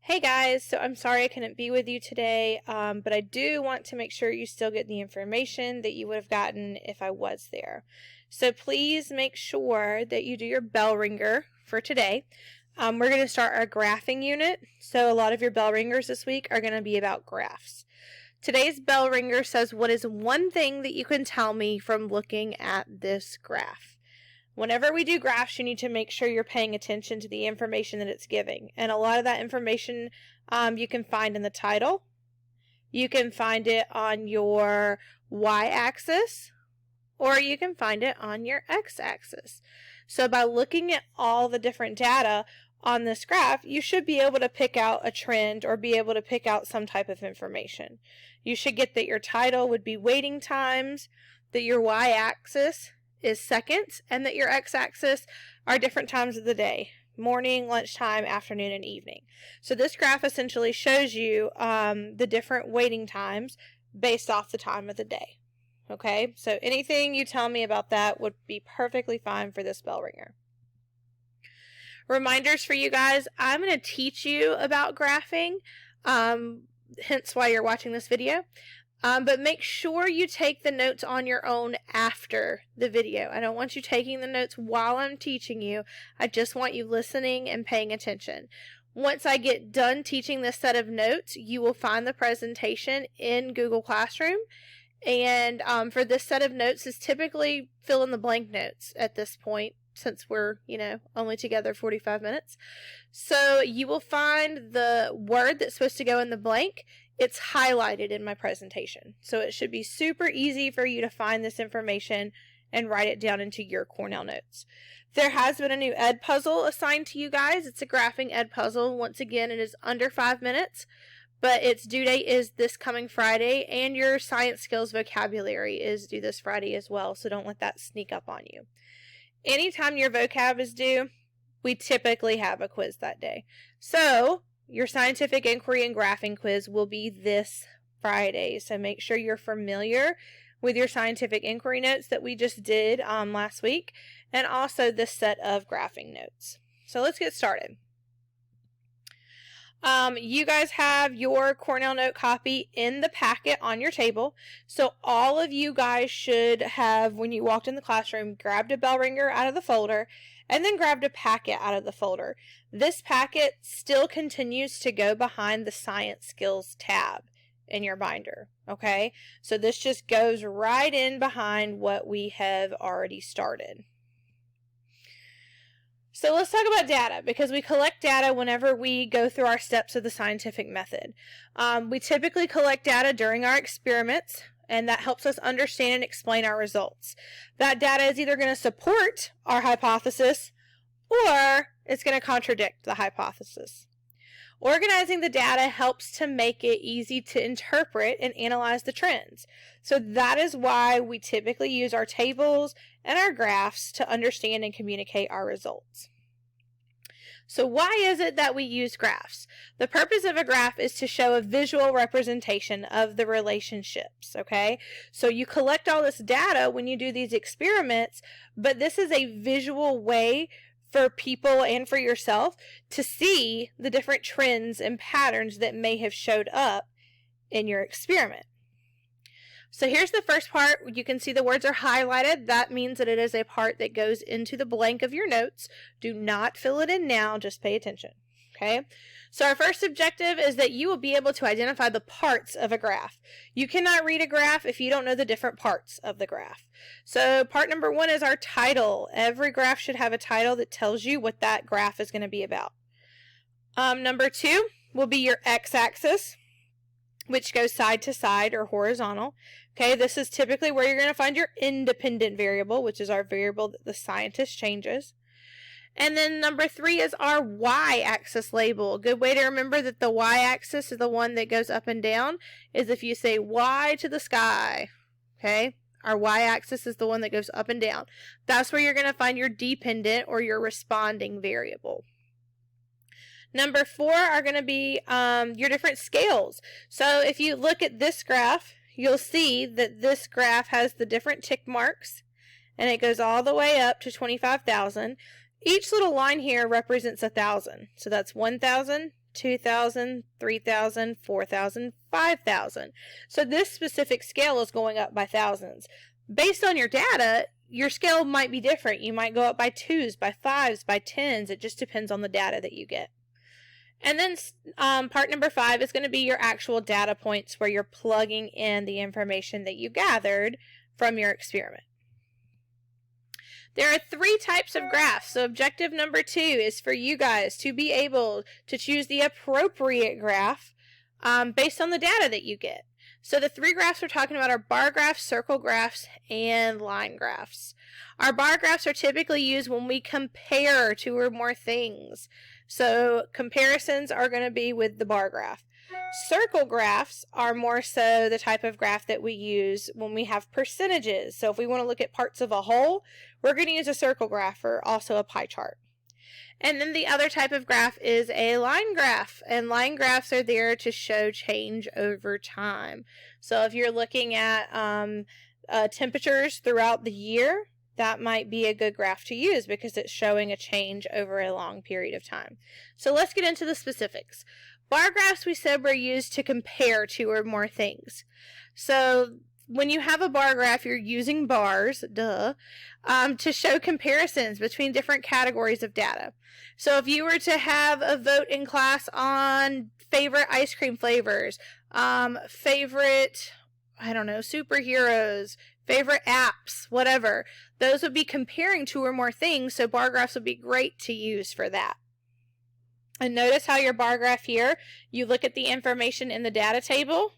Hey guys, so I'm sorry I couldn't be with you today, but I do want to make sure you still get the information that you would have gotten if I was there. So please make sure that you do your bell ringer for today. We're going to start our graphing unit, so a lot of your bell ringers this week are going to be about graphs. Today's bell ringer says, what is one thing that you can tell me from looking at this graph? Whenever we do graphs, you need to make sure you're paying attention to the information that it's giving. And a lot of that information you can find in the title. You can find it on your y-axis, or you can find it on your x-axis. So by looking at all the different data on this graph, you should be able to pick out a trend or be able to pick out some type of information. You should get that your title would be waiting times, that your y-axis is seconds, and that your x-axis are different times of the day: morning, lunchtime, afternoon, and evening. So this graph essentially shows you the different waiting times based off the time of the day. Okay, so anything you tell me about that would be perfectly fine for this bell ringer. Reminders for you guys: I'm going to teach you about graphing, hence why you're watching this video. But make sure you take the notes on your own after the video. I don't want you taking the notes while I'm teaching you. I just want you listening and paying attention. Once I get done teaching this set of notes, you will find the presentation in Google Classroom. And for this set of notes is typically fill in the blank notes at this point, since we're, only together 45 minutes. So you will find the word that's supposed to go in the blank. It's highlighted in my presentation. So it should be super easy for you to find this information and write it down into your Cornell notes. There has been a new ed puzzle assigned to you guys. It's a graphing ed puzzle. Once again, it is under 5 minutes, but its due date is this coming Friday, and your science skills vocabulary is due this Friday as well, so don't let that sneak up on you. Anytime your vocab is due, we typically have a quiz that day. So your scientific inquiry and graphing quiz will be this Friday. So make sure you're familiar with your scientific inquiry notes that we just did last week, and also this set of graphing notes. So let's get started. You guys have your Cornell note copy in the packet on your table. So all of you guys should have, when you walked in the classroom, grabbed a bell ringer out of the folder and then grabbed a packet out of the folder. This packet still continues to go behind the Science Skills tab in your binder. Okay, so this just goes right in behind what we have already started. So let's talk about data, because we collect data whenever we go through our steps of the scientific method. We typically collect data during our experiments, and that helps us understand and explain our results. That data is either going to support our hypothesis or it's going to contradict the hypothesis. Organizing the data helps to make it easy to interpret and analyze the trends. So that is why we typically use our tables and our graphs to understand and communicate our results. So why is it that we use graphs? The purpose of a graph is to show a visual representation of the relationships, okay? So you collect all this data when you do these experiments, but this is a visual way for people and for yourself to see the different trends and patterns that may have showed up in your experiment. So here's the first part. You can see the words are highlighted. That means that it is a part that goes into the blank of your notes. Do not fill it in now, just pay attention. Okay, so our first objective is that you will be able to identify the parts of a graph. You cannot read a graph if you don't know the different parts of the graph. So part number 1 is our title. Every graph should have a title that tells you what that graph is going to be about. Number 2 will be your x-axis, which goes side to side or horizontal. Okay, this is typically where you're going to find your independent variable, which is our variable that the scientist changes. And then number 3 is our y-axis label. A good way to remember that the y-axis is the one that goes up and down is if you say Y to the sky. Okay, our y-axis is the one that goes up and down. That's where you're going to find your dependent or your responding variable. Number 4 are going to be your different scales. So if you look at this graph, you'll see that this graph has the different tick marks, and it goes all the way up to 25,000. Each little line here represents 1,000. So that's 1,000, 2,000, 3,000, 4,000, 5,000. So this specific scale is going up by thousands. Based on your data, your scale might be different. You might go up by 2s, by 5s, by 10s. It just depends on the data that you get. And then part number 5 is going to be your actual data points where you're plugging in the information that you gathered from your experiment. There are 3 types of graphs. So objective number 2 is for you guys to be able to choose the appropriate graph based on the data that you get. So the 3 graphs we're talking about are bar graphs, circle graphs, and line graphs. Our bar graphs are typically used when we compare 2 or more things. So comparisons are going to be with the bar graph. Circle graphs are more so the type of graph that we use when we have percentages. So if we want to look at parts of a whole, we're going to use a circle graph or also a pie chart. And then the other type of graph is a line graph, and line graphs are there to show change over time. So if you're looking at temperatures throughout the year, that might be a good graph to use because it's showing a change over a long period of time. So let's get into the specifics. Bar graphs, we said, were used to compare 2 or more things. So when you have a bar graph, you're using bars, to show comparisons between different categories of data. So if you were to have a vote in class on favorite ice cream flavors, favorite, I don't know, superheroes, favorite apps, whatever, those would be comparing 2 or more things, so bar graphs would be great to use for that. And notice how your bar graph here, you look at the information in the data table,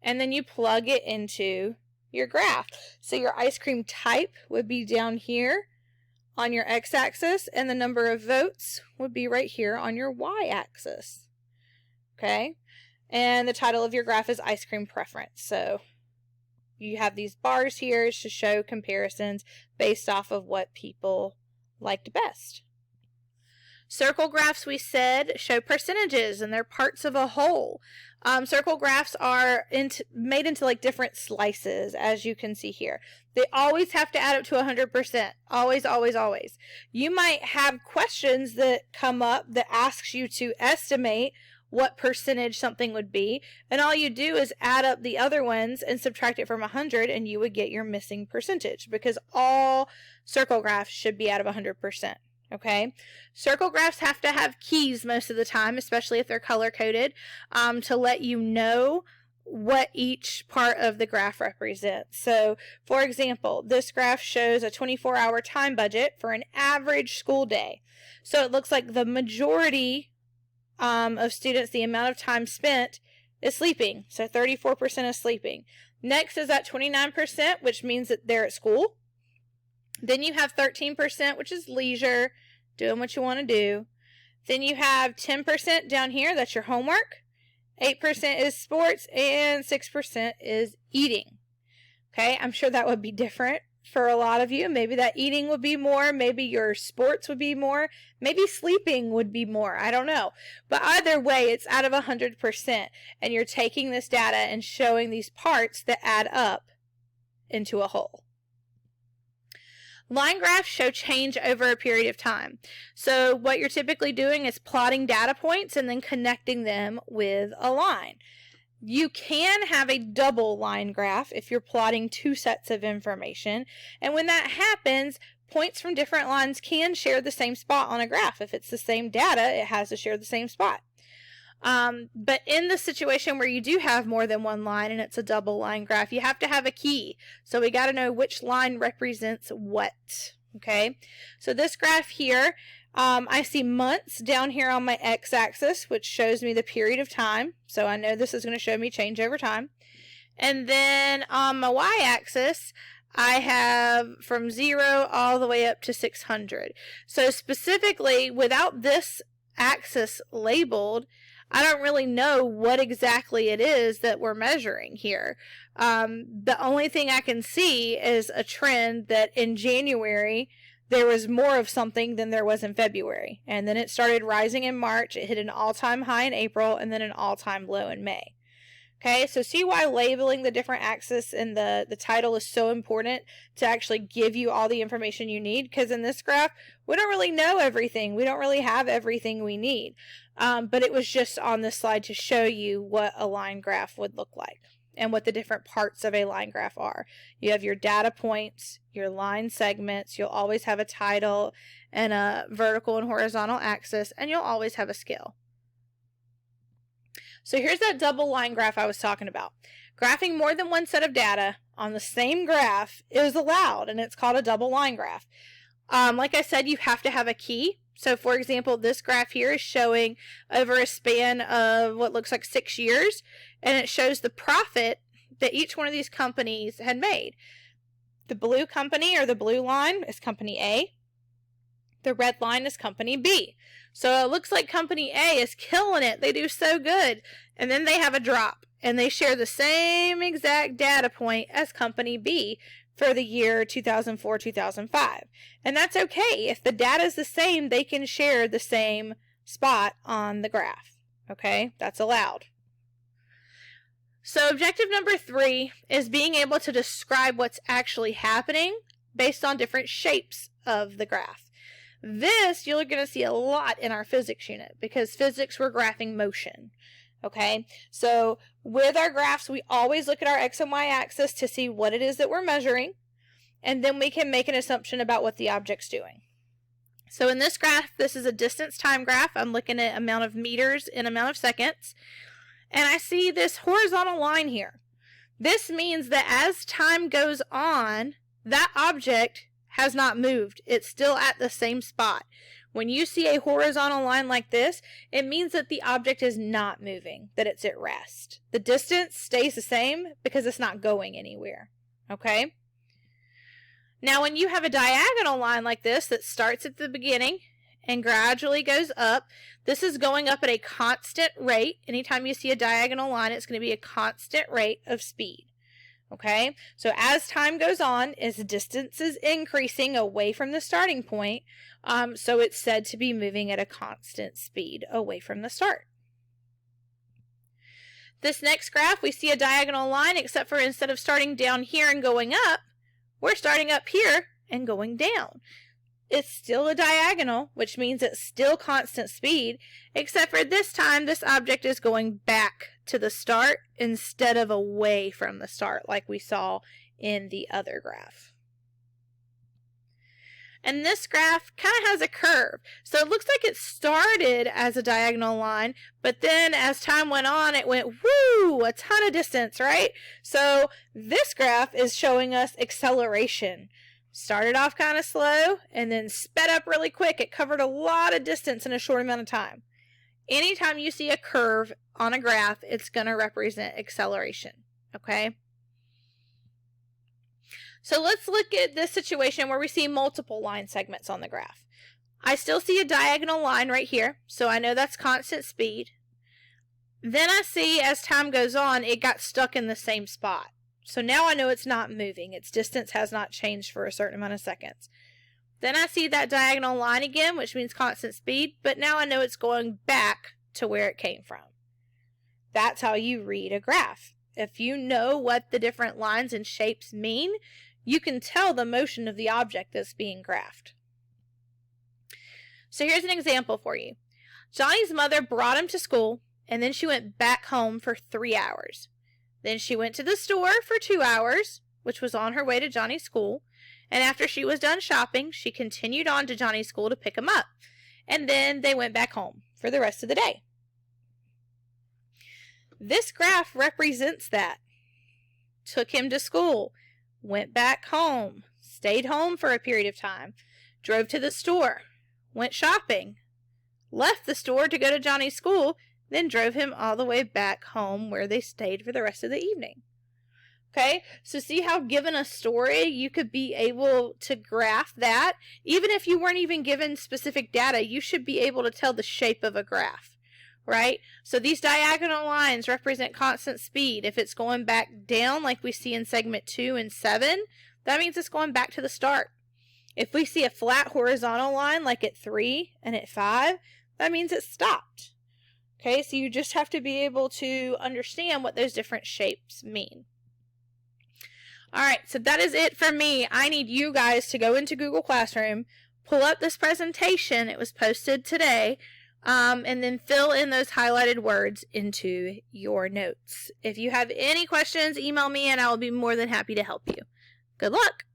and then you plug it into your graph. So your ice cream type would be down here on your x-axis, and the number of votes would be right here on your y-axis. Okay? And the title of your graph is ice cream preference. So you have these bars here to show comparisons based off of what people liked best. Circle graphs, we said, show percentages and they're parts of a whole. Circle graphs are made into like different slices, as you can see here. They always have to add up to 100%. Always, always, always. You might have questions that come up that asks you to estimate what percentage something would be, and all you do is add up the other ones and subtract it from 100, and you would get your missing percentage, because all circle graphs should be out of 100%. Okay, circle graphs have to have keys most of the time, especially if they're color coded, to let you know what each part of the graph represents. So, for example, this graph shows a 24-hour time budget for an average school day. So it looks like the majority of students, the amount of time spent is sleeping. So 34% is sleeping. Next is at 29%, which means that they're at school. Then you have 13%, which is leisure, doing what you want to do. Then you have 10% down here, that's your homework. 8% is sports, and 6% is eating. Okay, I'm sure that would be different for a lot of you. Maybe that eating would be more, maybe your sports would be more, maybe sleeping would be more, I don't know. But either way, it's out of 100%, and you're taking this data and showing these parts that add up into a whole. Line graphs show change over a period of time. So what you're typically doing is plotting data points and then connecting them with a line. You can have a double line graph if you're plotting 2 sets of information. And when that happens, points from different lines can share the same spot on a graph. If it's the same data, it has to share the same spot. But in the situation where you do have more than one line and it's a double line graph, you have to have a key. So we got to know which line represents what. Okay, so this graph here, I see months down here on my x-axis, which shows me the period of time. So I know this is going to show me change over time. And then on my y-axis, I have from 0 all the way up to 600. So specifically, without this axis labeled, I don't really know what exactly it is that we're measuring here. The only thing I can see is a trend that in January there was more of something than there was in February. And then it started rising in March. It hit an all-time high in April and then an all-time low in May. Okay, so see why labeling the different axes in the title is so important to actually give you all the information you need, because in this graph, we don't really know everything. We don't really have everything we need. But it was just on this slide to show you what a line graph would look like and what the different parts of a line graph are. You have your data points, your line segments, you'll always have a title and a vertical and horizontal axis, and you'll always have a scale. So here's that double line graph I was talking about. Graphing more than one set of data on the same graph is allowed, and it's called a double line graph. Like I said, you have to have a key. So for example, this graph here is showing over a span of what looks like 6 years, and it shows the profit that each one of these companies had made. The blue company, or the blue line, is company A. The red line is company B. So it looks like company A is killing it. They do so good. And then they have a drop, and they share the same exact data point as company B for the year 2004-2005. And that's okay. If the data is the same, they can share the same spot on the graph. Okay, that's allowed. So objective number 3 is being able to describe what's actually happening based on different shapes of the graph. This you're going to see a lot in our physics unit, because physics, we're graphing motion. Okay, so with our graphs, we always look at our x and y axis to see what it is that we're measuring, and then we can make an assumption about what the object's doing. So in this graph, this is a distance time graph. I'm looking at amount of meters in amount of seconds, and I see this horizontal line here. This means that as time goes on, that object has not moved. It's still at the same spot. When you see a horizontal line like this, it means that the object is not moving, that it's at rest. The distance stays the same because it's not going anywhere. Okay? Now, when you have a diagonal line like this that starts at the beginning and gradually goes up, this is going up at a constant rate. Anytime you see a diagonal line, it's going to be a constant rate of speed. Okay, so as time goes on, as the distance is increasing away from the starting point, so it's said to be moving at a constant speed away from the start. This next graph, we see a diagonal line, except for instead of starting down here and going up, we're starting up here and going down. It's still a diagonal, which means it's still constant speed, except for this time this object is going back to the start instead of away from the start like we saw in the other graph. And this graph kind of has a curve. So it looks like it started as a diagonal line, but then as time went on, it went, woo, a ton of distance, right? So this graph is showing us acceleration. Started off kind of slow and then sped up really quick. It covered a lot of distance in a short amount of time. Anytime you see a curve on a graph, it's going to represent acceleration, okay? So let's look at this situation where we see multiple line segments on the graph. I still see a diagonal line right here, so I know that's constant speed. Then I see as time goes on, it got stuck in the same spot. So now I know it's not moving. Its distance has not changed for a certain amount of seconds. Then I see that diagonal line again, which means constant speed, but now I know it's going back to where it came from. That's how you read a graph. If you know what the different lines and shapes mean, you can tell the motion of the object that's being graphed. So here's an example for you. Johnny's mother brought him to school, and then she went back home for 3 hours. Then she went to the store for 2 hours, which was on her way to Johnny's school. And after she was done shopping, she continued on to Johnny's school to pick him up. And then they went back home for the rest of the day. This graph represents that. Took him to school, went back home, stayed home for a period of time, drove to the store, went shopping, left the store to go to Johnny's school, then drove him all the way back home where they stayed for the rest of the evening. Okay, so see how given a story, you could be able to graph that. Even if you weren't even given specific data, you should be able to tell the shape of a graph, right? So these diagonal lines represent constant speed. If it's going back down like we see in segment 2 and 7, that means it's going back to the start. If we see a flat horizontal line like at 3 and at 5, that means it stopped. Okay, so you just have to be able to understand what those different shapes mean. Alright, so that is it for me. I need you guys to go into Google Classroom, pull up this presentation, it was posted today, and then fill in those highlighted words into your notes. If you have any questions, email me and I will be more than happy to help you. Good luck!